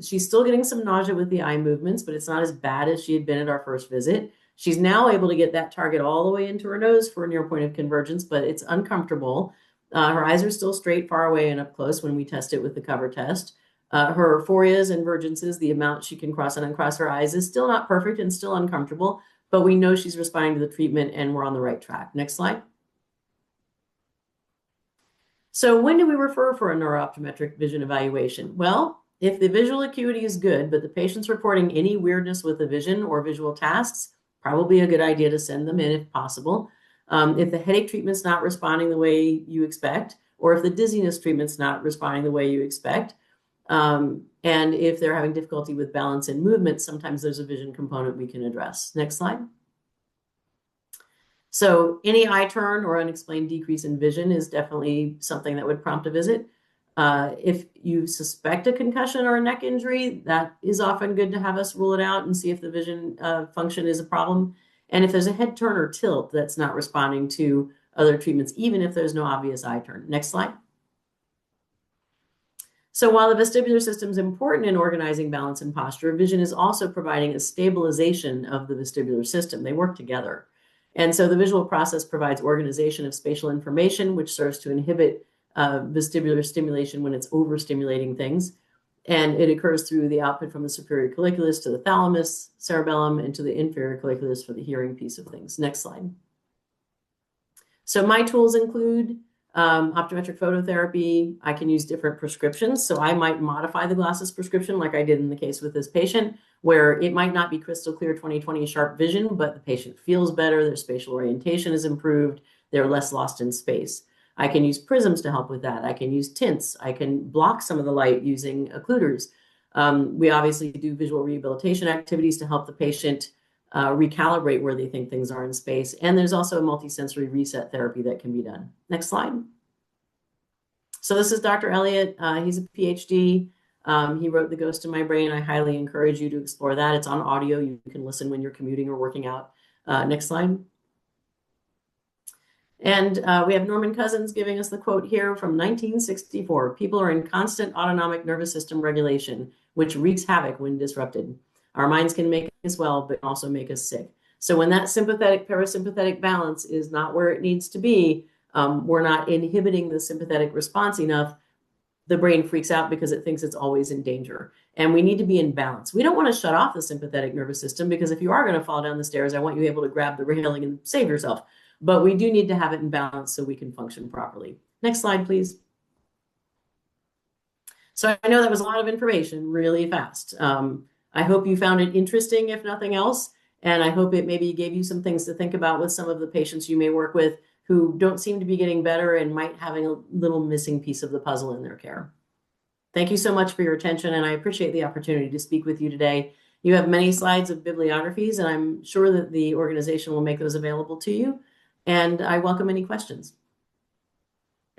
She's still getting some nausea with the eye movements, but it's not as bad as she had been at our first visit. She's now able to get that target all the way into her nose for a near point of convergence, but it's uncomfortable. Her eyes are still straight, far away, and up close when we test it with the cover test. Her phoreas and vergences, the amount she can cross and uncross her eyes, is still not perfect and still uncomfortable, but we know she's responding to the treatment and we're on the right track. Next slide. So when do we refer for a neuro-optometric vision evaluation? Well, if the visual acuity is good, but the patient's reporting any weirdness with the vision or visual tasks, probably a good idea to send them in if possible. If the headache treatment's not responding the way you expect, or if the dizziness treatment's not responding the way you expect, and if they're having difficulty with balance and movement, sometimes there's a vision component we can address. Next slide. So any eye turn or unexplained decrease in vision is definitely something that would prompt a visit. If you suspect a concussion or a neck injury, that is often good to have us rule it out and see if the vision function is a problem. And if there's a head turn or tilt that's not responding to other treatments, even if there's no obvious eye turn. Next slide. So while the vestibular system is important in organizing balance and posture, vision is also providing a stabilization of the vestibular system. They work together. And so the visual process provides organization of spatial information, which serves to inhibit vestibular stimulation when it's overstimulating things. And it occurs through the output from the superior colliculus to the thalamus, cerebellum, and to the inferior colliculus for the hearing piece of things. Next slide. So my tools include optometric phototherapy. I can use different prescriptions. So I might modify the glasses prescription like I did in the case with this patient, where it might not be crystal clear 20/20 sharp vision, but the patient feels better, their spatial orientation is improved, they're less lost in space. I can use prisms to help with that. I can use tints. I can block some of the light using occluders. We obviously do visual rehabilitation activities to help the patient recalibrate where they think things are in space. And there's also a multisensory reset therapy that can be done. Next slide. So this is Dr. Elliott. He's a PhD. He wrote The Ghost in My Brain. I highly encourage you to explore that. It's on audio. You can listen when you're commuting or working out. Next slide. And we have Norman Cousins giving us the quote here from 1964. People are in constant autonomic nervous system regulation, which wreaks havoc when disrupted. Our minds can make us well, but also make us sick. So when that sympathetic parasympathetic balance is not where it needs to be, we're not inhibiting the sympathetic response enough, the brain freaks out because it thinks it's always in danger. And we need to be in balance. We don't want to shut off the sympathetic nervous system, because if you are going to fall down the stairs, I want you able to grab the railing and save yourself. But we do need to have it in balance so we can function properly. Next slide, please. So I know that was a lot of information really fast. I hope you found it interesting, if nothing else. And I hope it maybe gave you some things to think about with some of the patients you may work with who don't seem to be getting better and might having a little missing piece of the puzzle in their care. Thank you so much for your attention, and I appreciate the opportunity to speak with you today. You have many slides of bibliographies, and I'm sure that the organization will make those available to you. And I welcome any questions.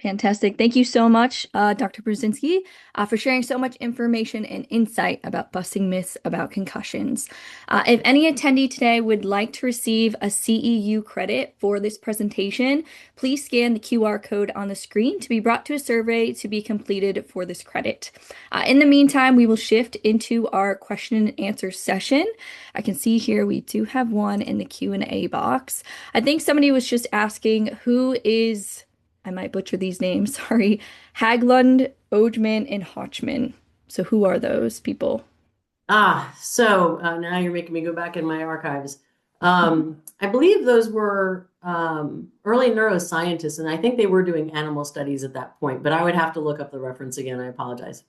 Fantastic. Thank you so much, Dr. Pruszenski, for sharing so much information and insight about busting myths about concussions. If any attendee today would like to receive a CEU credit for this presentation, please scan the QR code on the screen to be brought to a survey to be completed for this credit. In the meantime, we will shift into our question and answer session. I can see here we do have one in the Q&A box. I think somebody was just asking who is... I might butcher these names, sorry. Haglund, Ojemann, and Hochman. So who are those people? So now you're making me go back in my archives. I believe those were early neuroscientists, and I think they were doing animal studies at that point, but I would have to look up the reference again. I apologize.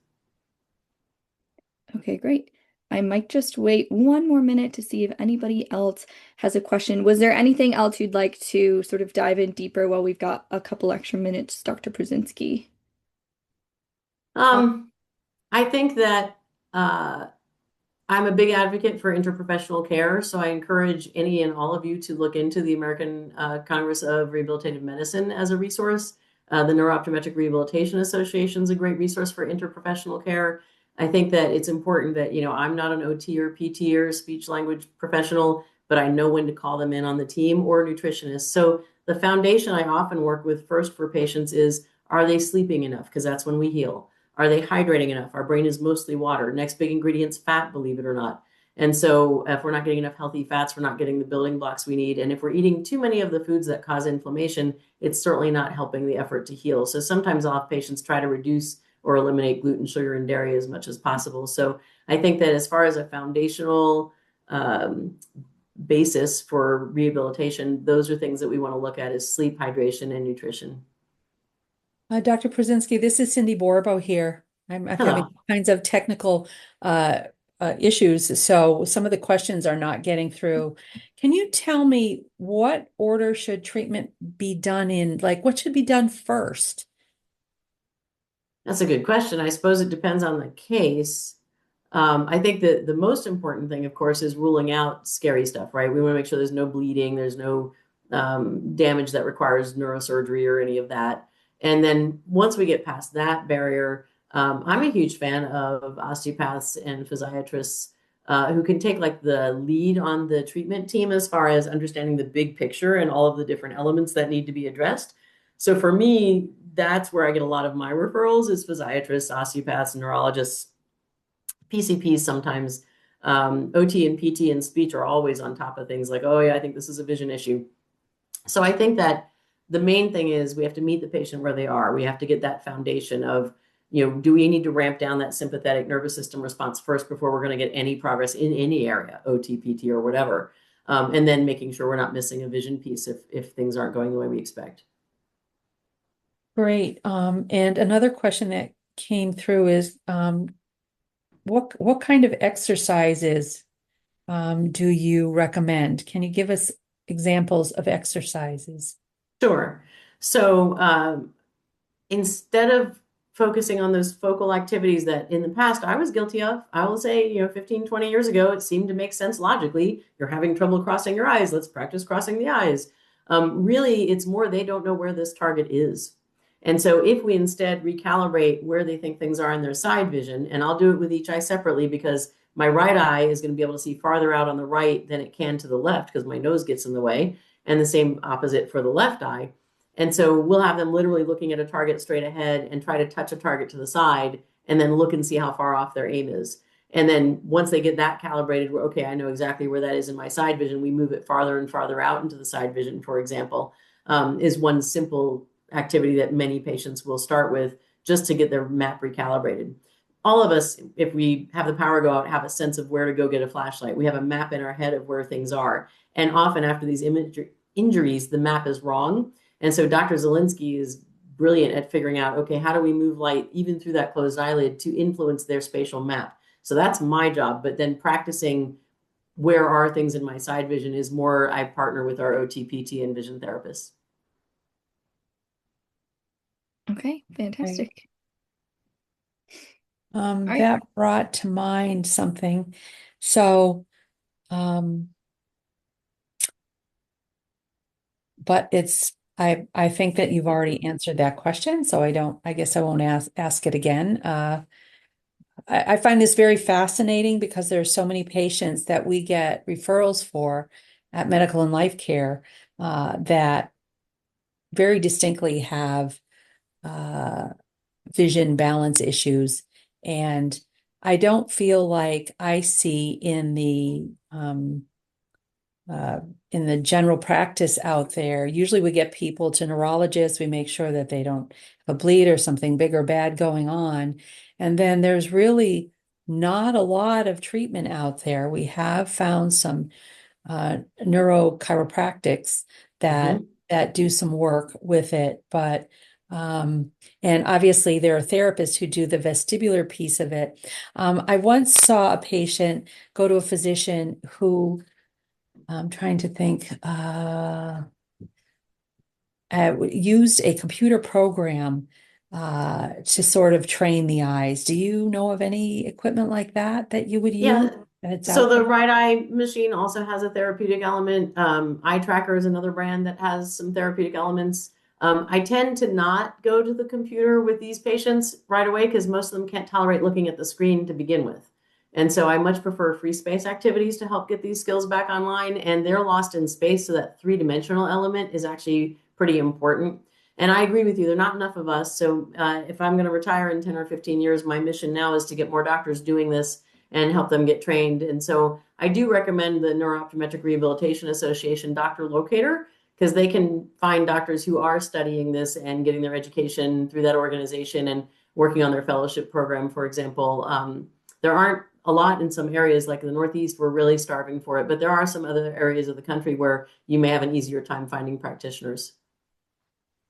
Okay, great. I might just wait one more minute to see if anybody else has a question. Was there anything else you'd like to sort of dive in deeper while we've got a couple extra minutes, Dr. Pruszenski? I think that I'm a big advocate for interprofessional care, so I encourage any and all of you to look into the American Congress of Rehabilitative Medicine as a resource. The Neuro-Optometric Rehabilitation Association is a great resource for interprofessional care. I think that it's important that, I'm not an OT or PT or speech language professional, but I know when to call them in on the team, or nutritionists. So the foundation I often work with first for patients is, are they sleeping enough? Because that's when we heal. Are they hydrating enough? Our brain is mostly water. Next big ingredient's fat, believe it or not. And so if we're not getting enough healthy fats, we're not getting the building blocks we need. And if we're eating too many of the foods that cause inflammation, it's certainly not helping the effort to heal. So sometimes I'll have patients try to reduce or eliminate gluten, sugar, and dairy as much as possible. So I think that as far as a foundational basis for rehabilitation, those are things that we want to look at, is sleep, hydration, and nutrition. Dr. Pruszenski, this is Cindy Borbo here. I'm having all kinds of technical issues, so some of the questions are not getting through. Can you tell me what order should treatment be done in? Like, what should be done first? That's a good question. I suppose it depends on the case. I think that the most important thing, of course, is ruling out scary stuff, right? We want to make sure there's no bleeding, there's no damage that requires neurosurgery or any of that. And then once we get past that barrier, I'm a huge fan of osteopaths and physiatrists who can take like the lead on the treatment team as far as understanding the big picture and all of the different elements that need to be addressed. So for me, that's where I get a lot of my referrals, is physiatrists, osteopaths, neurologists, PCPs sometimes. OT and PT and speech are always on top of things like, oh yeah, I think this is a vision issue. So I think that the main thing is we have to meet the patient where they are. We have to get that foundation of, do we need to ramp down that sympathetic nervous system response first before we're going to get any progress in any area, OT, PT, or whatever. And then making sure we're not missing a vision piece if things aren't going the way we expect. Great. And another question that came through is, what kind of exercises do you recommend? Can you give us examples of exercises? Sure. So instead of focusing on those focal activities that in the past I was guilty of, I will say, 15, 20 years ago, it seemed to make sense logically. You're having trouble crossing your eyes. Let's practice crossing the eyes. Really, it's more they don't know where this target is. And so if we instead recalibrate where they think things are in their side vision, and I'll do it with each eye separately because my right eye is going to be able to see farther out on the right than it can to the left because my nose gets in the way, and the same opposite for the left eye. And so we'll have them literally looking at a target straight ahead and try to touch a target to the side and then look and see how far off their aim is. And then once they get that calibrated, we're okay, I know exactly where that is in my side vision. We move it farther and farther out into the side vision, for example, is one simple activity that many patients will start with just to get their map recalibrated. All of us, if we have the power to go out, have a sense of where to go get a flashlight. We have a map in our head of where things are. And often after these injuries, the map is wrong. And so Dr. Zielinski is brilliant at figuring out, okay, how do we move light even through that closed eyelid to influence their spatial map? So that's my job. But then practicing where are things in my side vision is more, I partner with our OT, PT, and vision therapists. Okay, fantastic. Right. That brought to mind something. So, but I think that you've already answered that question, so I guess I won't ask it again. I find this very fascinating because there are so many patients that we get referrals for at Medical and Life Care that very distinctly have vision balance issues. And I don't feel like I see in the general practice out there, usually we get people to neurologists, we make sure that they don't have a bleed or something big or bad going on. And then there's really not a lot of treatment out there. We have found some neurochiropractics that do some work with it, but and obviously there are therapists who do the vestibular piece of it. I once saw a patient go to a physician who, I'm trying to think, used a computer program to sort of train the eyes. Do you know of any equipment like that you would use? Yeah. So the right eye machine also has a therapeutic element. Eye Tracker is another brand that has some therapeutic elements. I tend to not go to the computer with these patients right away because most of them can't tolerate looking at the screen to begin with. And so I much prefer free space activities to help get these skills back online. And they're lost in space, so that three-dimensional element is actually pretty important. And I agree with you, there are not enough of us. So if I'm going to retire in 10 or 15 years, my mission now is to get more doctors doing this and help them get trained. And so I do recommend the Neuro-Optometric Rehabilitation Association Doctor Locator, because they can find doctors who are studying this and getting their education through that organization and working on their fellowship program, for example. There aren't a lot in some areas, like in the Northeast, we're really starving for it, but there are some other areas of the country where you may have an easier time finding practitioners.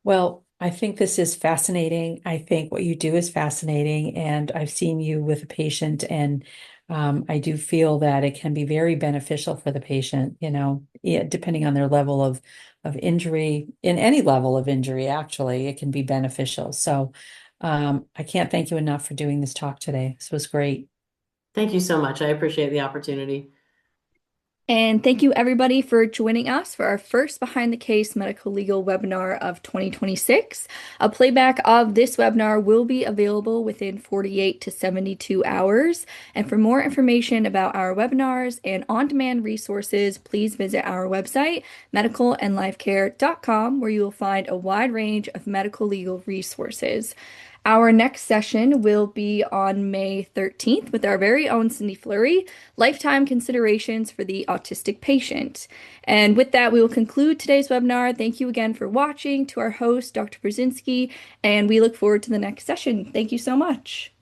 Well, I think this is fascinating. I think what you do is fascinating, and I've seen you with a patient, and I do feel that it can be very beneficial for the patient, depending on their level of injury. In any level of injury, actually, it can be beneficial. So I can't thank you enough for doing this talk today. This was great. Thank you so much. I appreciate the opportunity. And thank you everybody for joining us for our first Behind the Case Medical Legal webinar of 2026. A playback of this webinar will be available within 48 to 72 hours. And for more information about our webinars and on-demand resources, please visit our website, medicalandlifecare.com, where you will find a wide range of medical legal resources. Our next session will be on May 13th with our very own Cindy Fleury, Lifetime Considerations for the Autistic Patient. And with that, we will conclude today's webinar. Thank you again for watching, to our host, Dr. Pruszenski, and we look forward to the next session. Thank you so much.